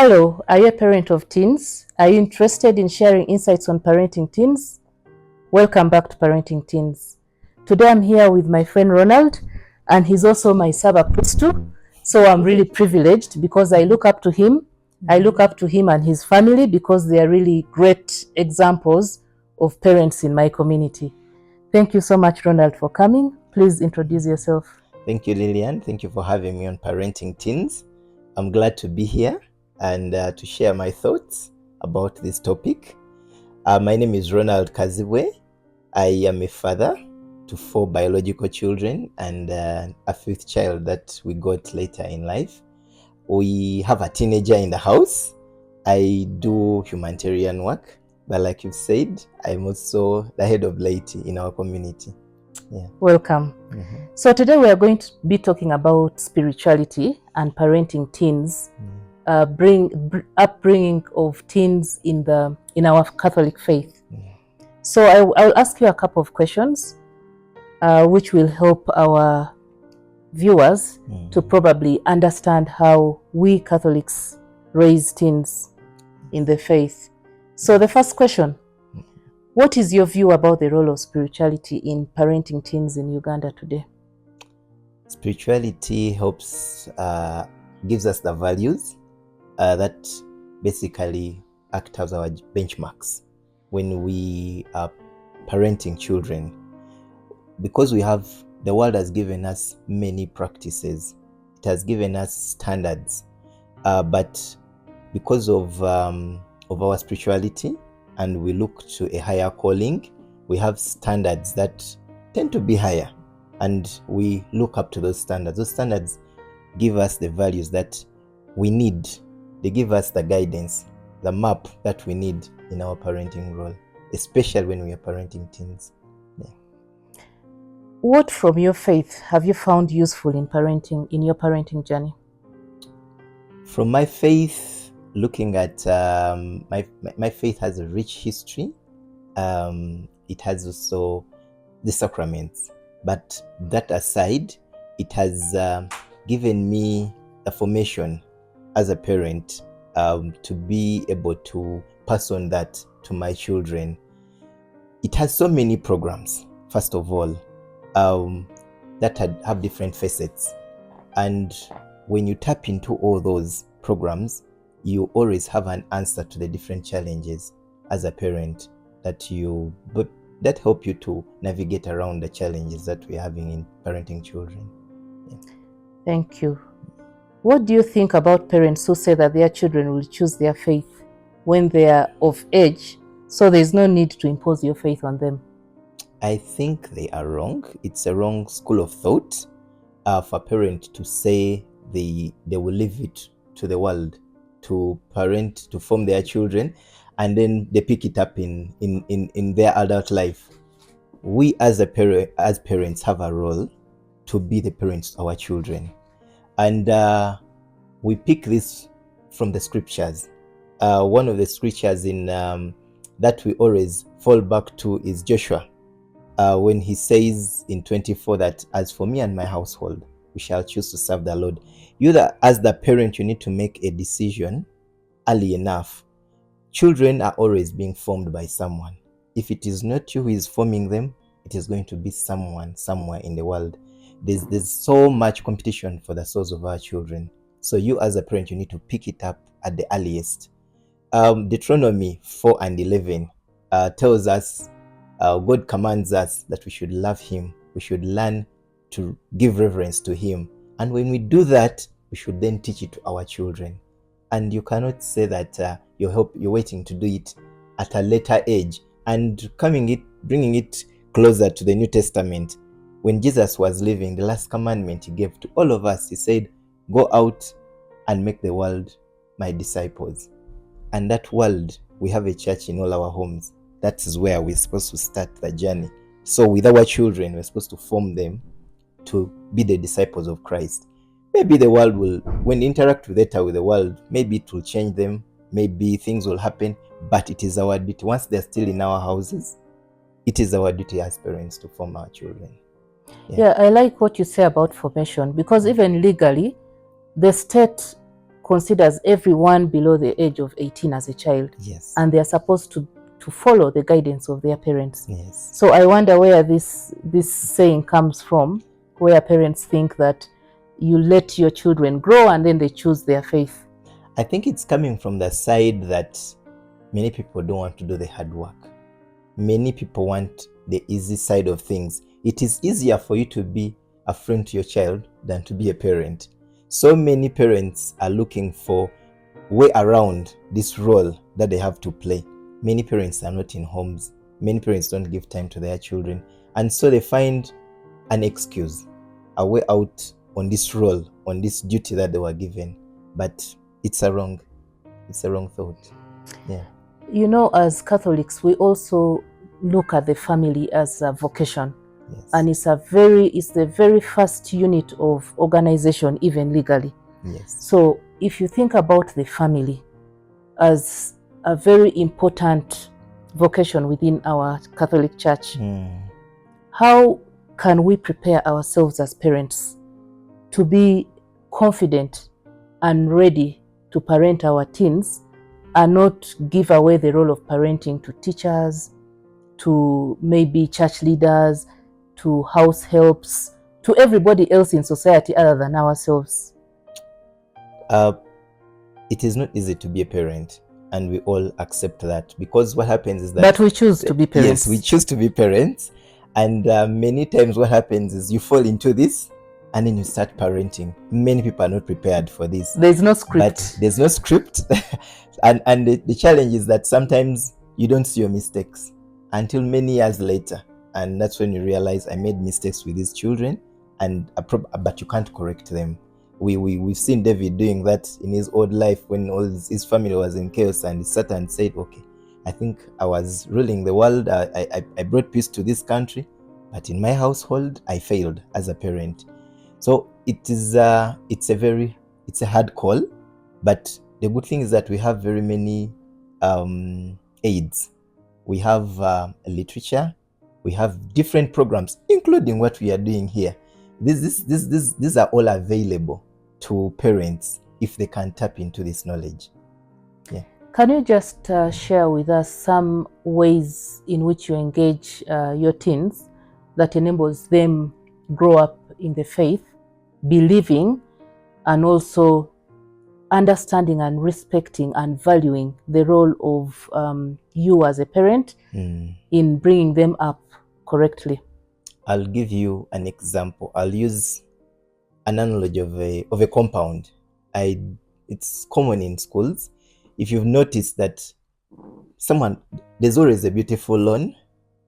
Hello, are you a parent of teens? Are you interested in sharing insights on parenting teens? Welcome back to Parenting Teens. Today I'm here with my friend Ronald, and he's also my Saba Pristu. So I'm really privileged because I look up to him. I look up to him and his family because they are really great examples of parents in my community. Thank you so much, Ronald, for coming. Please introduce yourself. Thank you, Lillian. Thank you for having me on Parenting Teens. I'm glad to be here and to share my thoughts about this topic. My name is Ronald Kazibwe. I am a father to 4 biological children and a 5th child that we got later in life. We have a teenager in the house. I do humanitarian work, but like you said, I'm also the head of laity in our community. Yeah. Welcome. Mm-hmm. So today we are going to be talking about spirituality and parenting teens, upbringing of teens in our Catholic faith. So I will ask you a couple of questions, which will help our viewers to probably understand how we Catholics raise teens in the faith. So the first question. What is your view about the role of spirituality in parenting teens in Uganda today? Spirituality helps, gives us the values that basically act as our benchmarks when we are parenting children. Because the world has given us many practices, it has given us standards, but because of our spirituality, and we look to a higher calling, we have standards that tend to be higher, and we look up to those standards. Those standards give us the values that we need. They give us the guidance, the map that we need in our parenting role, especially when we are parenting teens. Yeah. What from your faith have you found useful in your parenting journey? From my faith, looking at my faith has a rich history. It has also the sacraments, but that aside, it has given me a formation as a parent to be able to pass on that to my children. It has so many programs, first of all, that have different facets, and when you tap into all those programs, you always have an answer to the different challenges as a parent that help you to navigate around the challenges that we're having in parenting children. Yeah. Thank you. What do you think about parents who say that their children will choose their faith when they are of age, so there's no need to impose your faith on them? I think they are wrong. It's a wrong school of thought for a parent to say they will leave it to the world to form their children, and then they pick it up in their adult life. We as parents have a role to be the parents to our children, and we pick this from the scriptures. One of the scriptures in that we always fall back to is Joshua, when he says in 24 that, as for me and my household, we shall choose to serve the Lord. As the parent, you need to make a decision early enough. Children are always being formed by someone. If it is not you who is forming them, it is going to be someone somewhere in the world. There's so much competition for the souls of our children. So you as a parent, you need to pick it up at the earliest. Deuteronomy 4:11 tells us, God commands us that we should love him. We should learn to give reverence to him. And when we do that, we should then teach it to our children. And you cannot say that you're waiting to do it at a later age. And bringing it closer to the New Testament, when Jesus was living, the last commandment he gave to all of us, he said, go out and make the world my disciples. And that world, we have a church in all our homes. That is where we're supposed to start the journey. So with our children, we're supposed to form them to be the disciples of Christ. Maybe the world will, when you interact with the world, maybe it will change them, maybe things will happen, but it is our duty. Once they're still in our houses, it is our duty as parents to form our children. Yeah, I like what you say about formation, because even legally, the state considers everyone below the age of 18 as a child, Yes. and they are supposed to follow the guidance of their parents. Yes. So I wonder where this saying comes from, where parents think that you let your children grow and then they choose their faith. I think it's coming from the side that many people don't want to do the hard work. Many people want the easy side of things. It is easier for you to be a friend to your child than to be a parent. So many parents are looking for way around this role that they have to play. Many parents are not in homes. Many parents don't give time to their children. And so they find an excuse, a way out on this role, on this duty that they were given. But it's a wrong thought. Yeah. You know, as Catholics, we also look at the family as a vocation. Yes. And it's the very first unit of organization, even legally. Yes. So if you think about the family as a very important vocation within our Catholic Church, how can we prepare ourselves as parents to be confident and ready to parent our teens and not give away the role of parenting to teachers, to maybe church leaders, to house helps, to everybody else in society other than ourselves? It is not easy to be a parent, and we all accept that, because what happens is that... But we choose to be parents. Yes, we choose to be parents, and many times what happens is you fall into this, and then you start parenting. Many people are not prepared for this. There's no script. But there's no script. and the challenge is that sometimes you don't see your mistakes until many years later. And that's when you realize, I made mistakes with these children, but you can't correct them. We've seen David doing that in his old life when all his family was in chaos, and he sat and said, okay, I think I was ruling the world. I brought peace to this country, but in my household, I failed as a parent. So it's a hard call, but the good thing is that we have very many aids. We have literature. We have different programs, including what we are doing here. These are all available to parents if they can tap into this knowledge. Yeah. Can you just share with us some ways in which you engage your teens that enables them grow up in the faith, believing, and also understanding and respecting and valuing the role of you as a parent in bringing them up correctly? I'll give you an example. I'll use an analogy of a compound. It's common in schools. If you've noticed that there's always a beautiful lawn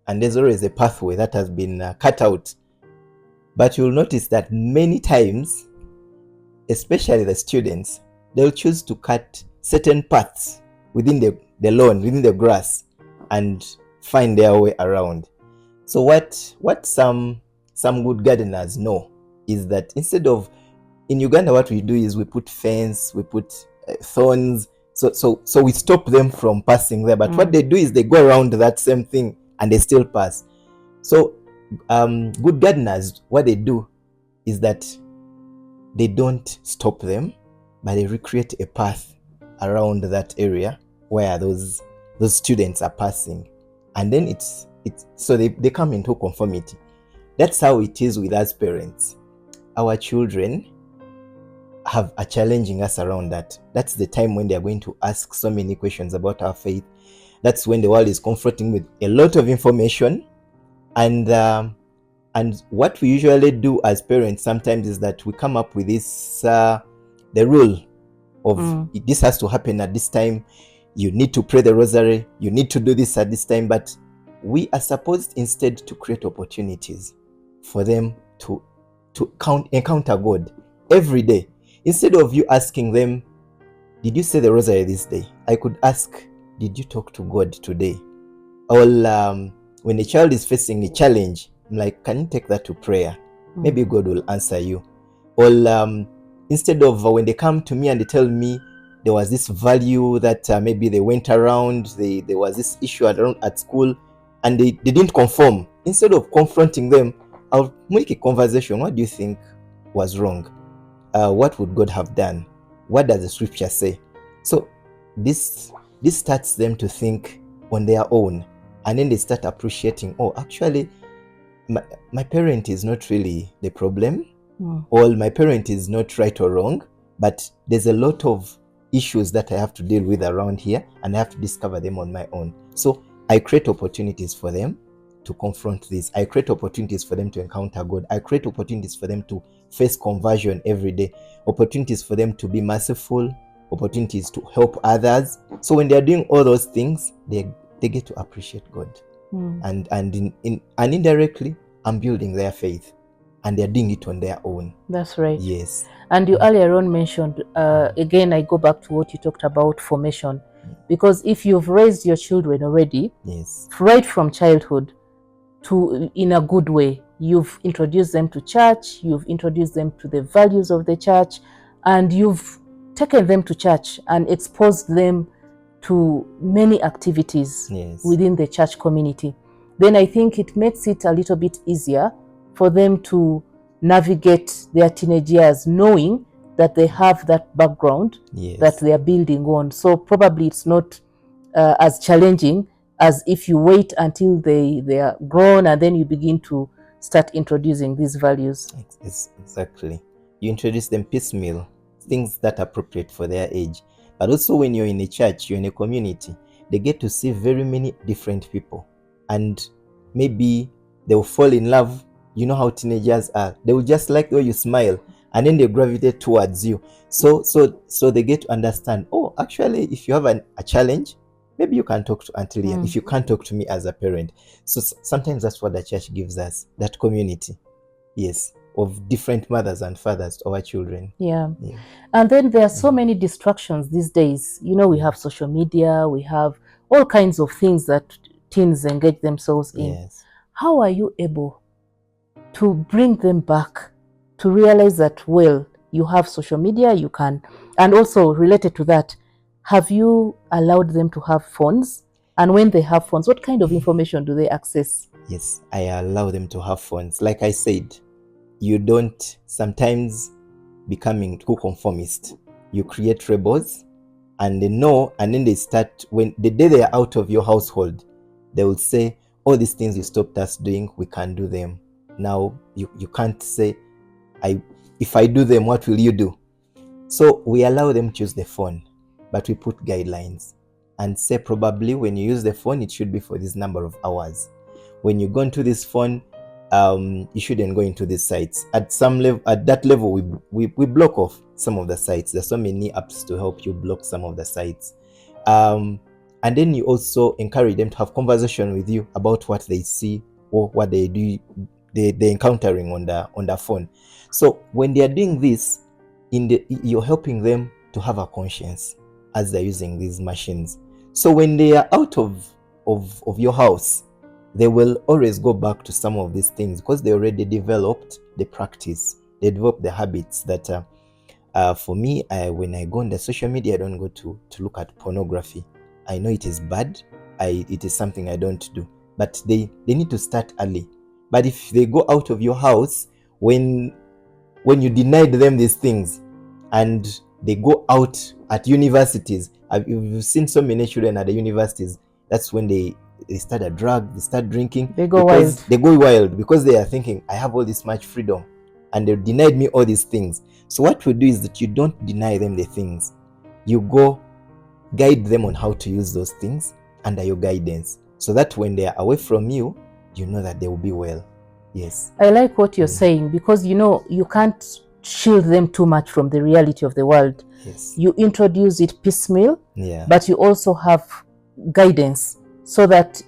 and there's always a pathway that has been cut out. But you'll notice that many times, especially the students, they'll choose to cut certain paths within the lawn, within the grass, and find their way around. So what some good gardeners know is that instead of, in Uganda, what we do is we put fence, we put thorns, so we stop them from passing there. But what they do is they go around that same thing and they still pass. So good gardeners, what they do is that they don't stop them, but they recreate a path around that area where those students are passing, and then it's so they come into conformity. That's how it is with us parents. Our children are challenging us around that. That's the time when they are going to ask so many questions about our faith. That's when the world is confronting with a lot of information, and what we usually do as parents sometimes is that we come up with this the rule of this has to happen at this time. You need to pray the rosary. You need to do this at this time. But we are supposed instead to create opportunities for them to encounter God every day. Instead of you asking them, did you say the rosary this day? I could ask, did you talk to God today? Or when a child is facing a challenge, I'm like, can you take that to prayer? Maybe God will answer you. Or instead of when they come to me and they tell me there was this value that maybe they went around, there was this issue at school, and they didn't conform. Instead of confronting them, I'll make a conversation. What do you think was wrong? What would God have done? what does the scripture say? So this starts them to think on their own, and then they start appreciating, oh, actually my parent is not really the problem, or my parent is not right or wrong, but there's a lot of issues that I have to deal with around here, and I have to discover them on my own. So I create opportunities for them to confront this. I create opportunities for them to encounter God. I create opportunities for them to face conversion every day, opportunities for them to be merciful, opportunities to help others. So when they are doing all those things, they get to appreciate God. And indirectly, I'm building their faith, and they're doing it on their own. That's right. Yes. And you earlier on mentioned, again, I go back to what you talked about, formation. Because if you've raised your children already, Yes, right from childhood, to in a good way, you've introduced them to church, you've introduced them to the values of the church, and you've taken them to church and exposed them to many activities yes, within the church community, then I think it makes it a little bit easier for them to navigate their teenage years knowing that they have that background yes, that they are building on. So probably it's not as challenging as if you wait until they are grown and then you begin to start introducing these values. Exactly. You introduce them piecemeal, things that are appropriate for their age. But also when you're in a church, you're in a community, they get to see very many different people. And maybe they'll fall in love. You know how teenagers are. They will just like the way you smile, and then they gravitate towards you. So they get to understand, oh, actually, if you have a challenge, maybe you can talk to Auntie Leah if you can't talk to me as a parent. So sometimes that's what the church gives us, that community. Yes, of different mothers and fathers to our children. Yeah. And then there are so many distractions these days. You know, we have social media, we have all kinds of things that teens engage themselves in. Yes. How are you able to bring them back to realize that, well, you have social media, you can, and also related to that, have you allowed them to have phones? And when they have phones, what kind of information do they access? Yes, I allow them to have phones. Like I said, you don't sometimes becoming too conformist. You create rebels, and they know, and then they start, when the day they are out of your household, they will say, all these things you stopped us doing, we can do them. Now you can't say, if I do them, what will you do? So we allow them to use the phone, but we put guidelines and say, probably when you use the phone, it should be for this number of hours. When you go into this phone, you shouldn't go into these sites. At some level, at that level, we block off some of the sites. There's so many apps to help you block some of the sites. And then you also encourage them to have conversation with you about what they see or what they do, they're encountering on the phone. So when they are doing this, you're helping them to have a conscience as they're using these machines. So when they are out of your house, they will always go back to some of these things because they already developed the practice. They developed the habits that, for me, when I go on the social media, I don't go to look at pornography. I know it is bad. It is something I don't do. But they need to start early. But if they go out of your house, when you denied them these things, and they go out at universities, you've seen so many children at the universities, that's when they start a drug, they start drinking. They go wild. They go wild because they are thinking, I have all this much freedom, and they denied me all these things. So what we do is that you don't deny them the things. You go guide them on how to use those things under your guidance, so that when they are away from you, you know that they will be well. Yes. I like what you're saying, because you can't shield them too much from the reality of the world. Yes. You introduce it piecemeal, Yeah. but you also have guidance so that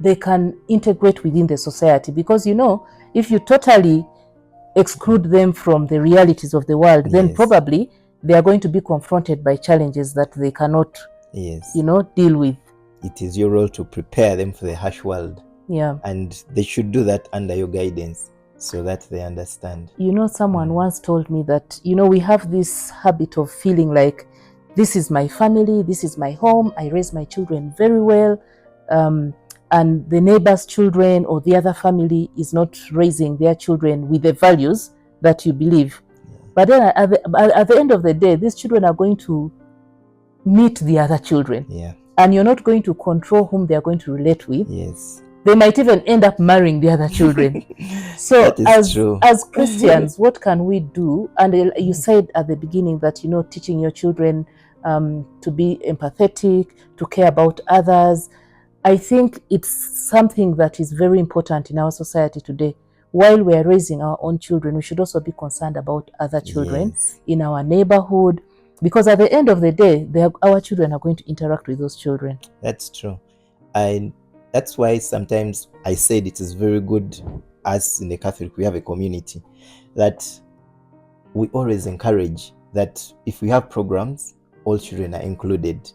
they can integrate within the society. Because if you totally exclude them from the realities of the world, then Yes. probably they are going to be confronted by challenges that they cannot, Yes. deal with. It is your role to prepare them for the harsh world. Yeah. And they should do that under your guidance so that they understand. Someone once told me that, we have this habit of feeling like, this is my family, this is my home, I raise my children very well, and the neighbor's children or the other family is not raising their children with the values that you believe. But then at the end of the day, these children are going to meet the other children. Yeah. And you're not going to control whom they are going to relate with. Yes. They might even end up marrying the other children. So That is true. as Christians, what can we do? And you said at the beginning that, teaching your children to be empathetic, to care about others. I think it's something that is very important in our society today. While we are raising our own children, we should also be concerned about other children Yes. in our neighborhood, because at the end of the day, our children are going to interact with those children. That's true. And that's why sometimes I said it is very good, as in the Catholic, we have a community, that we always encourage that if we have programs, all children are included.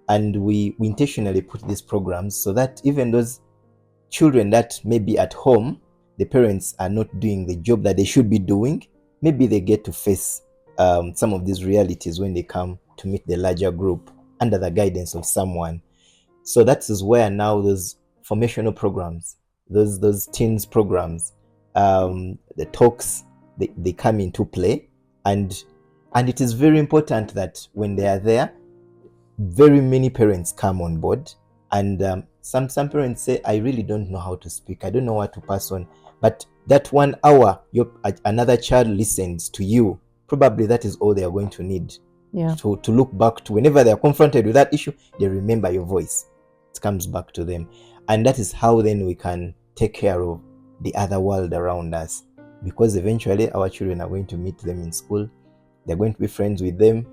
And we intentionally put these programs so that even those children that may be at home, the parents are not doing the job that they should be doing, maybe they get to face some of these realities when they come to meet the larger group under the guidance of someone. So that is where now those formational programs, those teens programs, the talks, they come into play. And it is very important that when they are there, very many parents come on board. And some parents say, I really don't know how to speak. I don't know what to pass on. But that 1 hour, another child listens to you. Probably that is all they are going to need. Yeah. To look back to whenever they are confronted with that issue, they remember your voice. It comes back to them. And that is how then we can take care of the other world around us. Because eventually our children are going to meet them in school. They're going to be friends with them.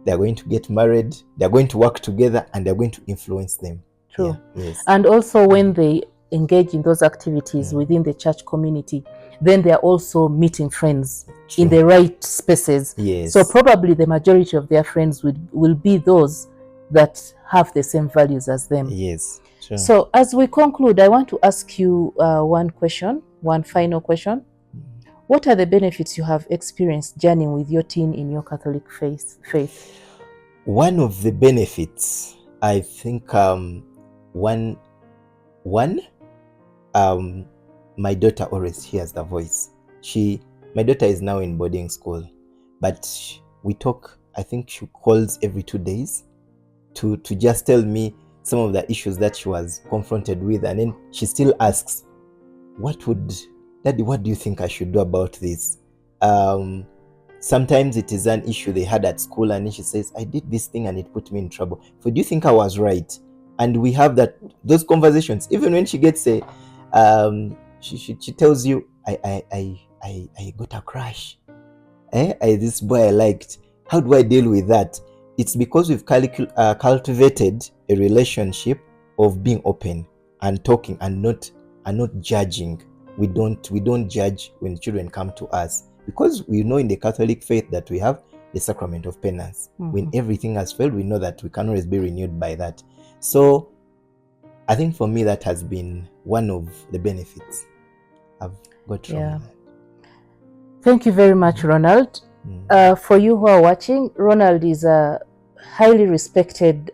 They're going to get married. They're going to work together, and they're going to influence them. True. Yeah. Yes. And also when they engage in those activities within the church community, then they are also meeting friends in the right spaces. Yes. So probably the majority of their friends will be those that have the same values as them. Yes. True. So as we conclude, I want to ask you one final question. What are the benefits you have experienced journeying with your teen in your Catholic faith? One of the benefits, I think, my daughter always hears the voice. My daughter is now in boarding school, but we talk. I think she calls every 2 days to just tell me some of the issues that she was confronted with, and then she still asks, Daddy, what do you think I should do about this? Sometimes it is an issue they had at school, and then she says, I did this thing and it put me in trouble. So do you think I was right? And we have those conversations. Even when she gets she tells you, I got a crush. This boy I liked. How do I deal with that? It's because we've cultivated a relationship of being open and talking and not judging. We don't judge when children come to us, because we know in the Catholic faith that we have the sacrament of penance. When everything has failed, we know that we can always be renewed by that. So I think for me that has been one of the benefits I've got from that. Thank you very much, Ronald. For you who are watching, Ronald is a highly respected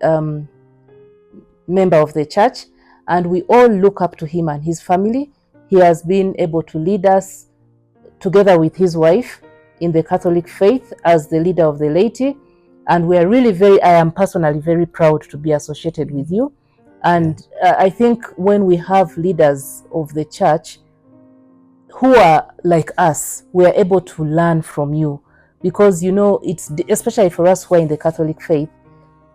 member of the church, and we all look up to him and his family. He has been able to lead us together with his wife in the Catholic faith as the leader of the laity. And we are really I am personally very proud to be associated with you. And I think when we have leaders of the church who are like us, we are able to learn from you. Because, it's especially for us who are in the Catholic faith,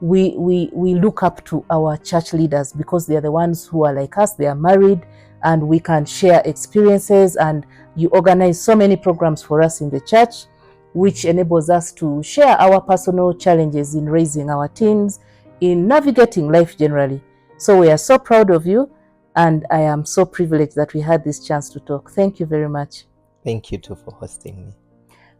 we look up to our church leaders because they're the ones who are like us. They are married, and we can share experiences, and you organize so many programs for us in the church, which enables us to share our personal challenges in raising our teens, in navigating life generally. So we are so proud of you, and I am so privileged that we had this chance to talk. Thank you very much. Thank you too for hosting me.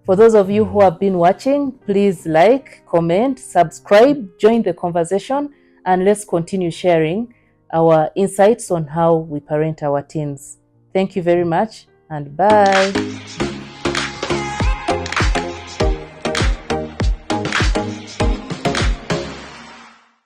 For those of you who have been watching, please like, comment, subscribe, join the conversation, and let's continue sharing our insights on how we parent our teens. Thank you very much, and bye.